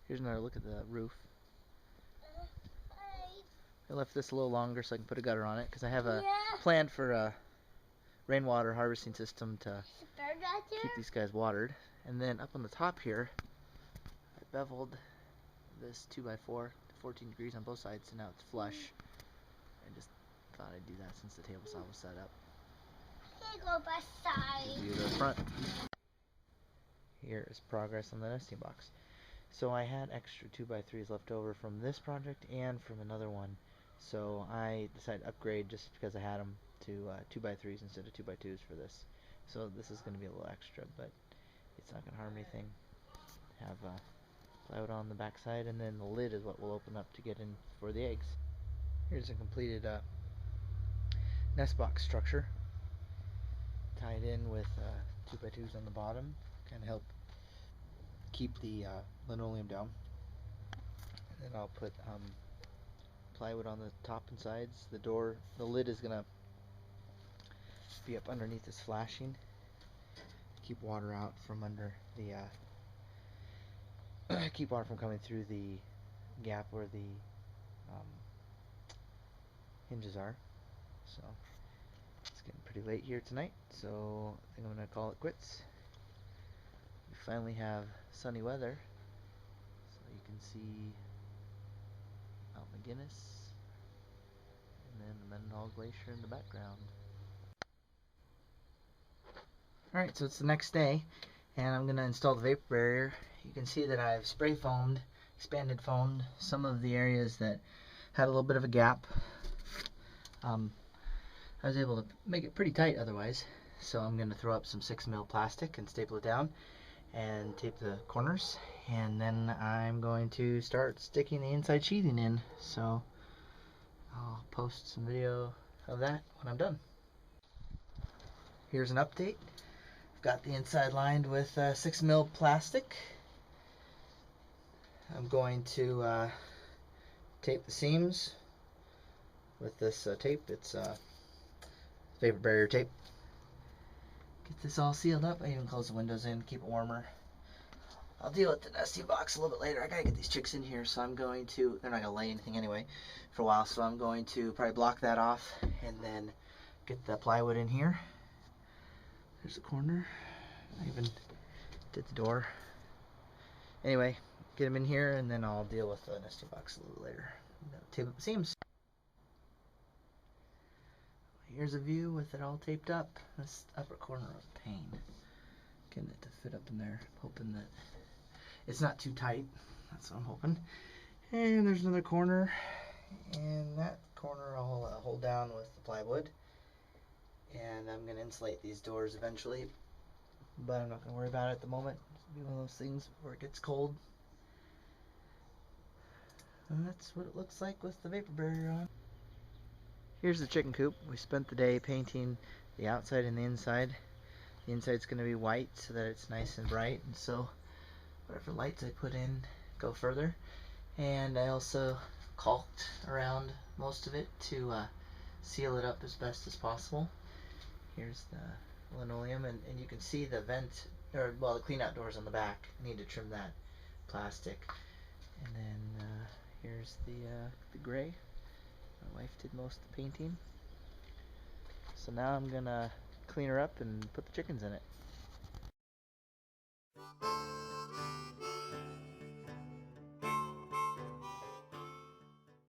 Here's another look at the roof. I left this a little longer so I can put a gutter on it because I have a plan for a rainwater harvesting system to keep these guys watered. And then up on the top here, I beveled this 2x4 to 14 degrees on both sides, so now it's flush. I just thought I'd do that since the table saw was set up. Go by side. View the front. Here is progress on the nesting box. So I had extra 2x3s left over from this project and from another one. So I decided to upgrade just because I had them to 2x3s instead of 2x2s for this. So this is going to be a little extra, but it's not going to harm anything. Have plywood on the back side, and then the lid is what will open up to get in for the eggs. Here's a completed nest box structure, tied in with 2x2s on the bottom, kind of help keep the linoleum down. And then I'll put plywood on the top and sides. The lid is gonna be up underneath this flashing, keep water out from under the keep water from coming through the gap where the hinges are. So it's getting pretty late here tonight, so I think I'm gonna call it quits. We finally have sunny weather, so you can see Mount McGinnis and then the Mendenhall Glacier in the background. Alright, so it's the next day, and I'm going to install the vapor barrier. You can see that I've spray foamed, expanded foamed some of the areas that had a little bit of a gap. I was able to make it pretty tight otherwise, so I'm going to throw up some 6mm plastic and staple it down and tape the corners, and then I'm going to start sticking the inside sheathing in. So I'll post some video of that when I'm done. Here's an update. I've got the inside lined with 6mm plastic. I'm going to tape the seams with this tape. It's vapor barrier tape. Get this all sealed up. I even close the windows in, keep it warmer. I'll deal with the nesting box a little bit later. I gotta get these chicks in here, so I'm going to, they're not gonna lay anything anyway for a while, so I'm going to probably block that off and then get the plywood in here. There's the corner. I even did the door. Anyway, get them in here and then I'll deal with the nesting box a little later. Tape up the seams. Here's a view with it all taped up. This upper corner of pain. Getting it to fit up in there. Hoping that it's not too tight. That's what I'm hoping. And there's another corner. And that corner I'll hold down with the plywood. And I'm going to insulate these doors eventually. But I'm not going to worry about it at the moment. It'll be one of those things where it gets cold. And that's what it looks like with the vapor barrier on. Here's the chicken coop. We spent the day painting the outside and the inside. The inside's going to be white so that it's nice and bright, and so whatever lights I put in go further. And I also caulked around most of it to seal it up as best as possible. Here's the linoleum, and you can see the vent, or well, the clean out doors on the back. I need to trim that plastic. And then here's the gray. My wife did most of the painting. So now I'm gonna clean her up and put the chickens in it.